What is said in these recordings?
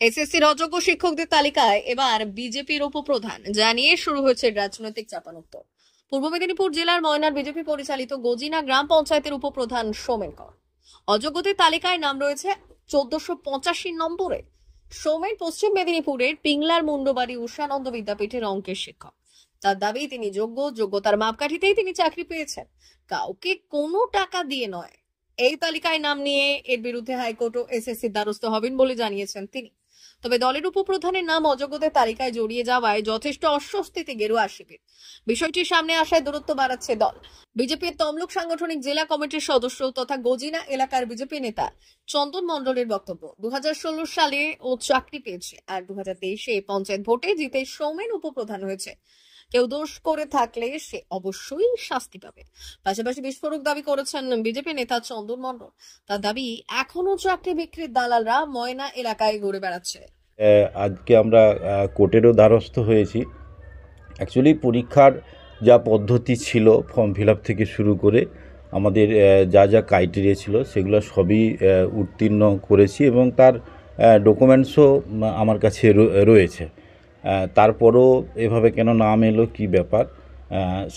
এসএসসির অযোগ্য শিক্ষকদের তালিকায় এবার বিজেপির উপপ্রধান, যা নিয়ে শুরু হয়েছে রাজনৈতিক চাপানোত্তর। পূর্ব মেদিনীপুর জেলার ময়নার বিজেপি পরিচালিত গজিনা গ্রাম পঞ্চায়েতের উপপ্রধান সৌমেন কর অযোগ্যদের তালিকায় নাম রয়েছে 1485 নম্বরে। সৌমেন পশ্চিম মেদিনীপুরের পিংলার মুন্ডবাড়ি উষানন্দ বিদ্যাপীঠের অঙ্কের শিক্ষক। তার দাবি, তিনি যোগ্যতার মাপকাঠিতেই তিনি চাকরি পেয়েছেন, কাউকে কোনো টাকা দিয়ে নয়। এই তালিকায় নাম নিয়ে এর বিরুদ্ধে হাইকোর্ট ও এসএসসির দ্বারস্থ হবেন বলে জানিয়েছেন তিনি। তবে দলের উপপ্রধানের নাম অযোগ্যদের তালিকায় জড়িয়ে যাওয়ায় যথেষ্ট অস্বস্তিতে গেরুয়া শিবির। বিষয়টি সামনে আসায় দূরত্ব বাড়াচ্ছে দল। বিজেপির তমলুক সাংগঠনিক জেলা কমিটির সদস্য তথা গজিনা এলাকার বিজেপি নেতা চন্দন মণ্ডলের বক্তব্য, 2016 সালে ও চাকরি পেয়েছে, আর 2023-এ পঞ্চায়েত ভোটে জিতে সৌমেন উপপ্রধান হয়েছে। কেউ দোষ করে থাকলে সে অবশ্যই শাস্তি পাবে। পাশাপাশি বিস্ফোরক দাবি করেছেন বিজেপি নেতা চন্দন মণ্ডল। তার দাবি, এখনো চাকরি বিক্রির দালালরা ময়না এলাকায় ঘুরে বেড়াচ্ছে। আজকে আমরা কোর্টেরও দ্বারস্থ হয়েছি। অ্যাকচুয়ালি পরীক্ষার যা পদ্ধতি ছিল, ফর্ম ফিল আপ থেকে শুরু করে আমাদের যা যা ক্রাইটেরিয়া ছিল সেগুলো সবই উত্তীর্ণ করেছি এবং তার ডকুমেন্টসও আমার কাছে রয়েছে। তারপরও এভাবে কেন নাম এলো, কী ব্যাপার,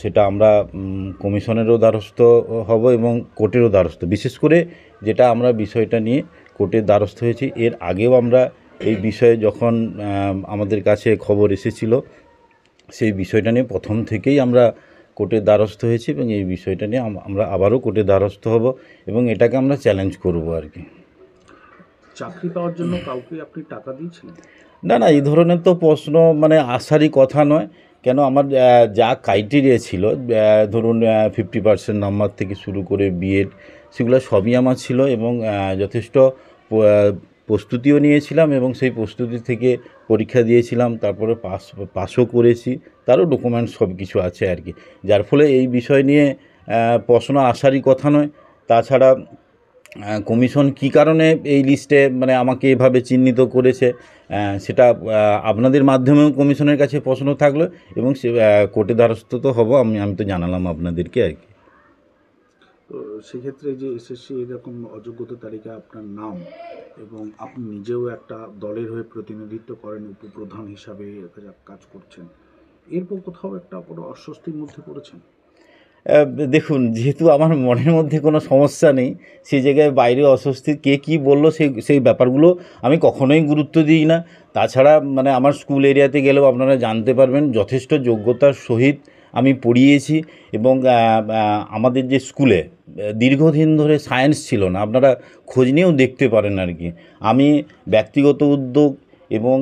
সেটা আমরা কমিশনেরও দ্বারস্থ হব এবং কোর্টেরও দ্বারস্থ। বিশেষ করে যেটা আমরা বিষয়টা নিয়ে কোর্টের দ্বারস্থ হয়েছি, এর আগেও আমরা এই বিষয়ে যখন আমাদের কাছে খবর এসেছিল সেই বিষয়টা নিয়ে প্রথম থেকেই আমরা কোর্টের দ্বারস্থ হয়েছি এবং এই বিষয়টা নিয়ে আমরা আবারও কোর্টের দ্বারস্থ হব এবং এটাকে আমরা চ্যালেঞ্জ করব আর কি। চাকরি পাওয়ার জন্য কাউকে আপনি টাকা দিয়েছিলেন? না, এই ধরনের তো প্রশ্ন আসারই কথা নয়। কেন, আমার যা ক্রাইটেরিয়া ছিল, ধরুন 50% নাম্বার থেকে শুরু করে বিএড, সেগুলো সবই আমার ছিল এবং যথেষ্ট প্রস্তুতিও নিয়েছিলাম এবং সেই প্রস্তুতি থেকে পরীক্ষা দিয়েছিলাম, তারপরে পাসও করেছি, তারও ডকুমেন্টস সব কিছু আছে আর কি। যার ফলে এই বিষয় নিয়ে প্রশ্ন আসারই কথা নয়। তাছাড়া কমিশন কী কারণে এই লিস্টে আমাকে এভাবে চিহ্নিত করেছে, সেটা আপনাদের মাধ্যমেও কমিশনের কাছে প্রশ্ন থাকলো এবং সে কোর্টে দ্বারস্থ তো হব, আমি তো জানালাম আপনাদেরকে আর কি। তো সেক্ষেত্রে যে এসএসসি এরকম অযোগ্যতা তালিকা আপনার নাম এবং আপনি নিজেও একটা দলের হয়ে প্রতিনিধিত্ব করেন, উপপ্রধান হিসাবে কাজ করছেন, এরপর কোথাও একটা বড় অস্বস্তির মধ্যে পড়েছেন? দেখুন, যেহেতু আমার মনের মধ্যে কোনো সমস্যা নেই, সেই জায়গায় বাইরে অস্বস্তি কে কী বললো সেই ব্যাপারগুলো আমি কখনোই গুরুত্ব দিই না। তাছাড়া আমার স্কুল এরিয়াতে গেলেও আপনারা জানতে পারবেন যথেষ্ট যোগ্যতার সহিত আমি পড়িয়েছি এবং আমাদের যে স্কুলে দীর্ঘদিন ধরে সায়েন্স ছিল না, আপনারা খোঁজ নিয়েও দেখতে পারেন আর কি। আমি ব্যক্তিগত উদ্যোগ এবং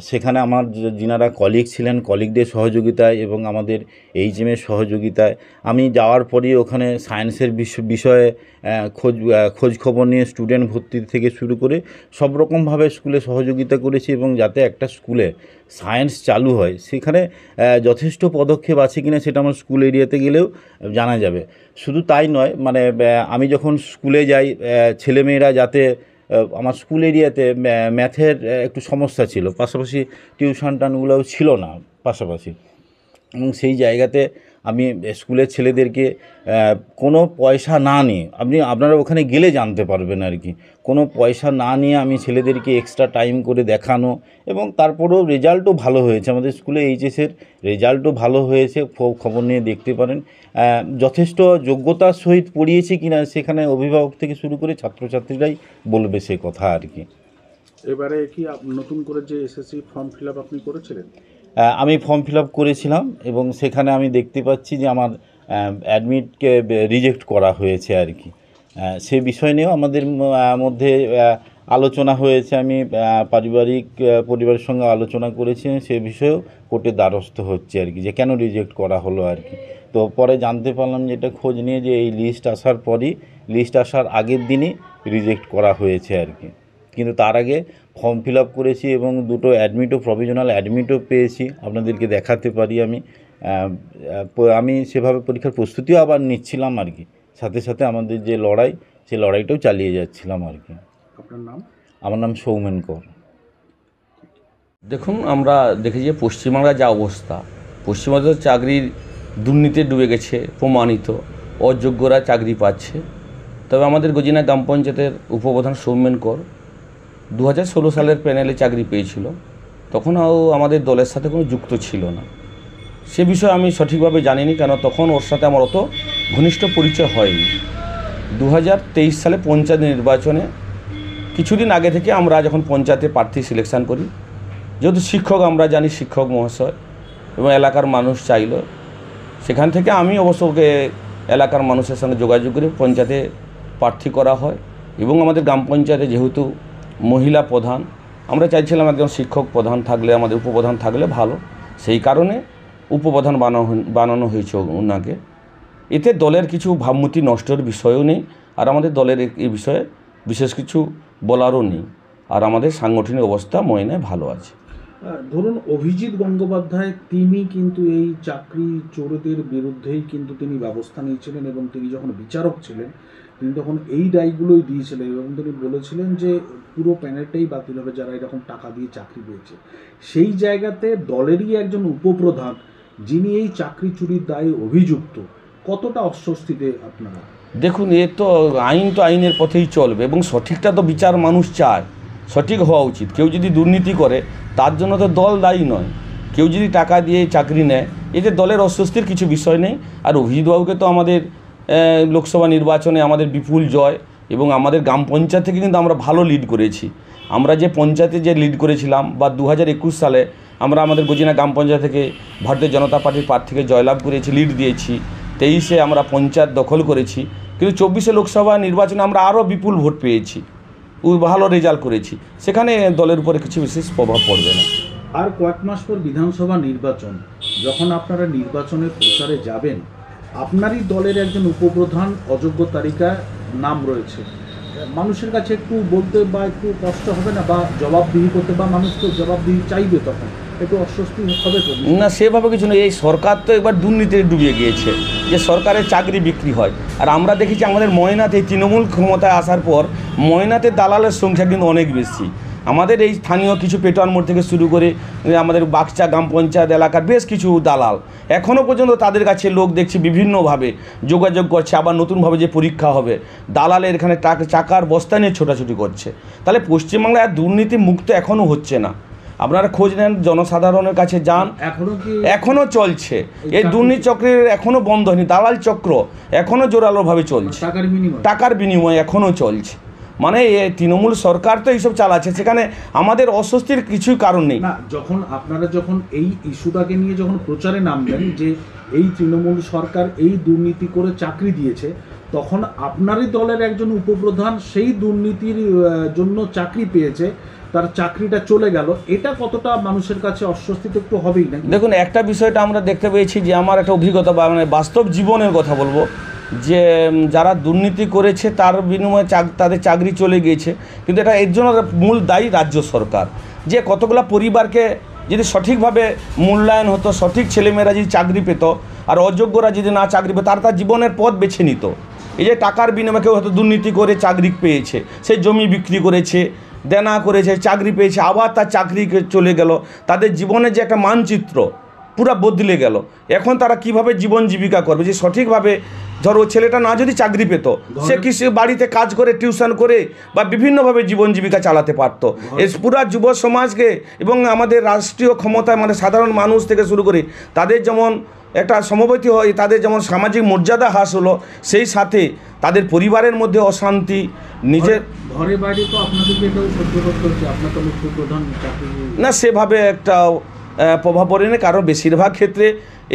সেখানে আমার যিনারা কলিগ ছিলেন, কলিগদের সহযোগিতায় এবং আমাদের এইচএমের সহযোগিতায় আমি যাওয়ার পরই ওখানে সায়েন্সের বিষয়ে খোঁজ খবর নিয়ে স্টুডেন্ট ভর্তি থেকে শুরু করে সব রকমভাবে স্কুলে সহযোগিতা করেছি এবং যাতে একটা স্কুলে সায়েন্স চালু হয় সেখানে যথেষ্ট পদক্ষেপ আছে কিনা সেটা আমার স্কুল এরিয়াতে গেলেও জানা যাবে। শুধু তাই নয়, আমি যখন স্কুলে যাই, ছেলেমেয়েরা যাতে, আমার স্কুল এরিয়াতে ম্যাথের একটু সমস্যা ছিল, পাশাপাশি টিউশন টানগুলোও ছিল না পাশাপাশি, এবং সেই জায়গাতে আমি স্কুলের ছেলেদেরকে কোনো পয়সা না নিয়ে, আপনারা ওখানে গেলে জানতে পারবেন আর কি, কোনো পয়সা না নিয়ে আমি ছেলেদেরকে এক্সট্রা টাইম করে দেখানো এবং তারপরেও রেজাল্টও ভালো হয়েছে। আমাদের স্কুলে এইচএসের রেজাল্টও ভালো হয়েছে, খবর নিয়ে দেখতে পারেন। যথেষ্ট যোগ্যতার সহিত পড়িয়েছি কিনা সেখানে অভিভাবক থেকে শুরু করে ছাত্রছাত্রীরাই বলবে সে কথা আর কি। এবারে কি নতুন করে যে এসএসসি ফর্ম ফিল আপ আপনি করেছিলেন? আমি ফর্ম ফিল আপ করেছিলাম এবং সেখানে আমি দেখতে পাচ্ছি যে আমার অ্যাডমিটকে রিজেক্ট করা হয়েছে আর কি। সে বিষয় নিয়েও আমাদের মধ্যে আলোচনা হয়েছে। আমি পরিবারের সঙ্গে আলোচনা করেছি, সে বিষয়েও কোর্টের দ্বারস্থ হচ্ছে আর কি, যে কেন রিজেক্ট করা হলো আর কি। তো পরে জানতে পারলাম যে এটা খোঁজ নিয়ে যে এই লিস্ট আসার আগের দিনই রিজেক্ট করা হয়েছে আর কি। কিন্তু তার আগে ফর্ম ফিল আপ করেছি এবং দুটো প্রভিশনাল অ্যাডমিটও পেয়েছি, আপনাদেরকে দেখাতে পারি। আমি সেভাবে পরীক্ষার প্রস্তুতিও আবার নিচ্ছিলাম আর কি, সাথে সাথে আমাদের যে লড়াই, সেই লড়াইটাও চালিয়ে যাচ্ছিলাম আর কি। আপনার নাম? আমার নাম সৌমেন কর। দেখুন, আমরা দেখি যে পশ্চিমবাংলার যা অবস্থা, পশ্চিমবঙ্গের চাকরির দুর্নীতি ডুবে গেছে, প্রমাণিত, অযোগ্যরা চাকরি পাচ্ছে। তবে আমাদের গজিনা গ্রাম পঞ্চায়েতের উপপ্রধান সৌমেন কর 2016 সালের প্যানেলে চাকরি পেয়েছিল, তখন আমাদের দলের সাথে কোনো যুক্ত ছিল না। সে বিষয়ে আমি সঠিকভাবে জানিনি, কেন তখন ওর সাথে আমার অত ঘনিষ্ঠ পরিচয় হয়নি। 2023 সালে পঞ্চায়েত নির্বাচনে কিছুদিন আগে থেকে আমরা যখন পঞ্চায়েতে প্রার্থী সিলেকশন করি, যেহেতু শিক্ষক আমরা জানি, শিক্ষক মহাশয় এবং এলাকার মানুষ চাইল, সেখান থেকে আমি অবশ্য ওকে এলাকার মানুষের সঙ্গে যোগাযোগ করে পঞ্চায়েতে প্রার্থী করা হয়। এবং আমাদের গ্রাম পঞ্চায়েতে যেহেতু মহিলা প্রধান, আমরা চাইছিলাম একজন শিক্ষক প্রধান থাকলে, আমাদের উপপ্রধান থাকলে ভালো, সেই কারণে উপপ্রধান বানানো হয়েছে ওনাকে। এতে দলের কিছু ভাবমূর্তি নষ্টের বিষয়ও নেই, আর আমাদের দলের এই বিষয়ে বিশেষ কিছু বলারও নেই, আর আমাদের সাংগঠনিক অবস্থা ময়নায় ভালো আছে। ধরুন অভিজিৎ গঙ্গোপাধ্যায় তিনি কিন্তু এই চাকরি চোরদের বিরুদ্ধেই কিন্তু তিনি ব্যবস্থা নিয়েছিলেন, এবং তিনি যখন বিচারক ছিলেন তিনি তখন এই রায়গুলোই দিয়েছিলেন, এবং তিনি বলেছিলেন যে পুরো প্যানেলটাই বাতিল হবে যারা এরকম টাকা দিয়ে চাকরি পেয়েছে। সেই জায়গাতে দলেরই একজন উপপ্রধান যিনি এই চাকরি চুরির দায়ে অভিযুক্ত, কতটা অস্বস্তিতে আপনারা? দেখুন, এ তো আইনের পথেই চলবে, এবং সঠিকটা তো বিচার মানুষ চায়, সঠিক হওয়া উচিত। কেউ যদি দুর্নীতি করে তার জন্য তো দল দায়ী নয়, কেউ যদি টাকা দিয়ে চাকরি নেয়, এতে দলের অস্বস্তির কিছু বিষয় নেই। আর অভিজিৎবাবুকে তো আমাদের লোকসভা নির্বাচনে আমাদের বিপুল জয়, এবং আমাদের গ্রাম পঞ্চায়েত থেকে কিন্তু আমরা ভালো লিড করেছি। আমরা যে পঞ্চায়েতে যে লিড করেছিলাম, বা 2021 সালে আমরা আমাদের গজিনা গ্রাম পঞ্চায়েত থেকে ভারতীয় জনতা পার্টির প্রার্থীকে জয়লাভ করেছি, লিড দিয়েছি। 23-এ আমরা পঞ্চায়েত দখল করেছি, কিন্তু 24-এ লোকসভা নির্বাচনে আমরা আরও বিপুল ভোট পেয়েছি, ভালো রেজাল্ট করেছি। সেখানে দলের উপরে কিছু বিশেষ প্রভাব পড়বে না। আর কয়েক মাস পর বিধানসভা নির্বাচন, যখন আপনারা নির্বাচনের প্রচারে যাবেন, আপনারই দলের একজন উপপ্রধান অযোগ্য তালিকায় নাম রয়েছে, মানুষের কাছে একটু বলতে বা একটু কষ্ট হবে না, বা জবাবদিহি করতে, বা মানুষ তো জবাবদিহি চাইবে, তখন একটু অস্বস্তি হবে তো? না, সেভাবে কিছু নেই। এই সরকার তো একবার দুর্নীতিতে ডুবিয়ে গিয়েছে, যে সরকারের চাকরি বিক্রি হয়। আর আমরা দেখেছি আমাদের ময়নাতে তৃণমূল ক্ষমতায় আসার পর ময়নাতে দালালের সংখ্যা কিন্তু অনেক বেশি। আমাদের এই স্থানীয় কিছু পেটোয়ার মোড় থেকে শুরু করে আমাদের বাগচা গ্রাম পঞ্চায়েত এলাকার বেশ কিছু দালাল এখনও পর্যন্ত তাদের কাছে লোক দেখছি বিভিন্নভাবে যোগাযোগ করছে, আবার নতুনভাবে যে পরীক্ষা হবে দালালের এখানে চাকার বস্তা নিয়ে ছোটাছুটি করছে। তাহলে পশ্চিমবাংলায় আর দুর্নীতি মুক্ত এখনও হচ্ছে না। আপনারা খোঁজ নেন, জনসাধারণের কাছে যান, এখনও চলছে এই দুর্নীতি চক্রের, এখনও বন্ধ হয়নি। দালাল চক্র এখনও জোরালোভাবে চলছে, টাকার বিনিময়ে এখনও চলছে। মানে তৃণমূল সরকার তো এইসব চালাচ্ছে, সেখানে আমাদের অস্বস্তির কিছুই কারণ নেই। না, আপনারা যখন এই ইস্যুটাকে নিয়ে যখন প্রচারে নামবেন যে এই তৃণমূল সরকার এই দুর্নীতি করে চাকরি দিয়েছে, তখন আপনারই দলের একজন উপপ্রধান সেই দুর্নীতির জন্য চাকরি পেয়েছে, তার চাকরিটা চলে গেল, এটা কতটা মানুষের কাছে অস্বস্তি তো একটু হবেই না? দেখুন, একটা বিষয়টা আমরা দেখতে পেয়েছি, যে আমার একটা অভিজ্ঞতা বা মানে বাস্তব জীবনের কথা বলবো, যে যারা দুর্নীতি করেছে তার বিনিময়ে তাদের চাকরি চলে গিয়েছে, কিন্তু এটা এর জন্য মূল দায়ী রাজ্য সরকার। যে কতগুলো পরিবারকে যদি সঠিকভাবে মূল্যায়ন হতো, সঠিক ছেলেমেয়েরা যদি চাকরি পেত, আর অযোগ্যরা যদি না চাকরি পেত, তার জীবনের পথ বেছে নিত। এই যে টাকার বিনিময়ে কেউ হয়তো দুর্নীতি করে চাকরি পেয়েছে, সেই জমি বিক্রি করেছে, দেনা করেছে, চাকরি পেয়েছে, আবার তার চাকরি চলে গেল, তাদের জীবনের যে একটা মানচিত্র পুরো বদলে গেল। এখন তারা কিভাবে জীবন জীবিকা করবে? যে সঠিকভাবে ধরো ছেলেটা না যদি চাকরি পেত, সে কৃষি বাড়িতে কাজ করে, টিউশন করে, বা বিভিন্নভাবে জীবন জীবিকা চালাতে পারত। এই পুরা যুব সমাজকে এবং আমাদের রাষ্ট্রীয় ক্ষমতায় মানে সাধারণ মানুষ থেকে শুরু করে তাদের যেমন একটা সমবর্তী হয়, তাদের যেমন সামাজিক মর্যাদা হ্রাস হলো, সেই সাথে তাদের পরিবারের মধ্যে অশান্তি, নিজের ঘরে বাইরে তো আপনাদেরকে এটাও সহ্য করতে হচ্ছে, আপনার তো মুখ্যপ্রধান চাকরি না, সেভাবে একটা প্রভাব পড়েনি। কারণ বেশিরভাগ ক্ষেত্রে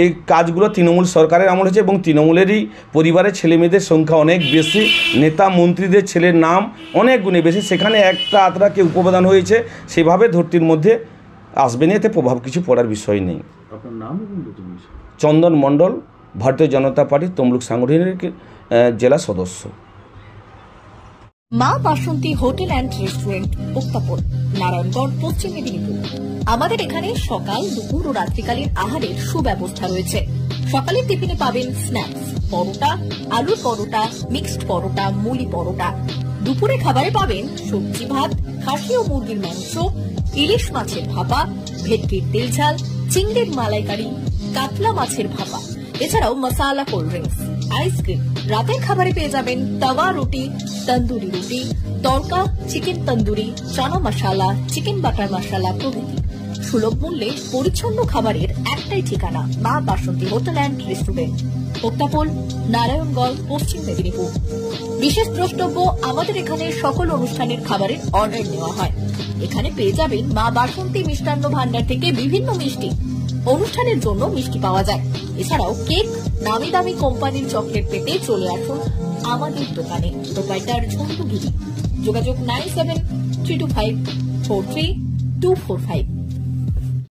এই কাজগুলো তৃণমূল সরকারের আমল হয়েছে, এবং তৃণমূলেরই পরিবারের ছেলেমেয়েদের সংখ্যা অনেক বেশি, নেতা মন্ত্রীদের ছেলের নাম অনেক গুণে বেশি। সেখানে একটা আত্রা কেউ উপপ্রধান হয়েছে, সেভাবে ধরতির মধ্যে আসবে না, এতে প্রভাব কিছু পড়ার বিষয় নেই। আপনার নাম? চন্দন মণ্ডল, ভারতীয় জনতা পার্টি তমলুক সাংগঠনিক জেলা সদস্য। মা বাসন্তী হোটেল অ্যান্ড রেস্টুরেন্ট, উত্তাপন, নারায়ণগড়, পশ্চিম মেদিনীপুর। আমাদের এখানে সকাল, দুপুর ও রাত্রিকালীন আহারের সুব্যবস্থা রয়েছে। সকালের টিফিনে পাবেন স্ন্যাক্স, পরোটা, আলুর পরোটা, মিক্সড পরোটা, মুলি পরোটা। দুপুরে খাবারে পাবেন সবজি ভাত, খাসি ও মুরগির মাংস, ইলিশ মাছের ভাপা, ভেটকির তেল ঝাল, চিংড়ির মালাইকারি, কাতলা মাছের ভাপা, এছাড়াও মশালা কোল্ড ড্রিঙ্কস। আইসক্রিম। রাতের খাবারে পেয়ে যাবেন তাওয়া রুটি, তন্দুরি রুটি, তড়কা, চিকেন তন্দুরি, চানা মশালা, চিকেন বাটার মশালা প্রভৃতি। সুলভ মূল্যে পরিচ্ছন্ন খাবারের একটাই ঠিকানা, মা বাসন্তী হোটেল অ্যান্ড রেস্টুরেন্ট, ওক্তাপোল, নারায়ণগঞ্জ, পশ্চিম মেদিনীপুর। বিশেষ দ্রষ্টব্য, আমাদের এখানে সকল অনুষ্ঠানের খাবারের অর্ডার নেওয়া হয়। এখানে পেয়ে যাবেন মা বাসন্তী মিষ্টান্ন ভান্ডার থেকে বিভিন্ন মিষ্টি। অনুষ্ঠানের জন্য মিষ্টি পাওয়া যায়। এছাড়াও কেক, নামি দামি কোম্পানির চকলেট পেতে চলে আসুন আমাদের দোকানে। প্রোপাইটার ঝন্টু গিরি। যোগাযোগ 9732543245।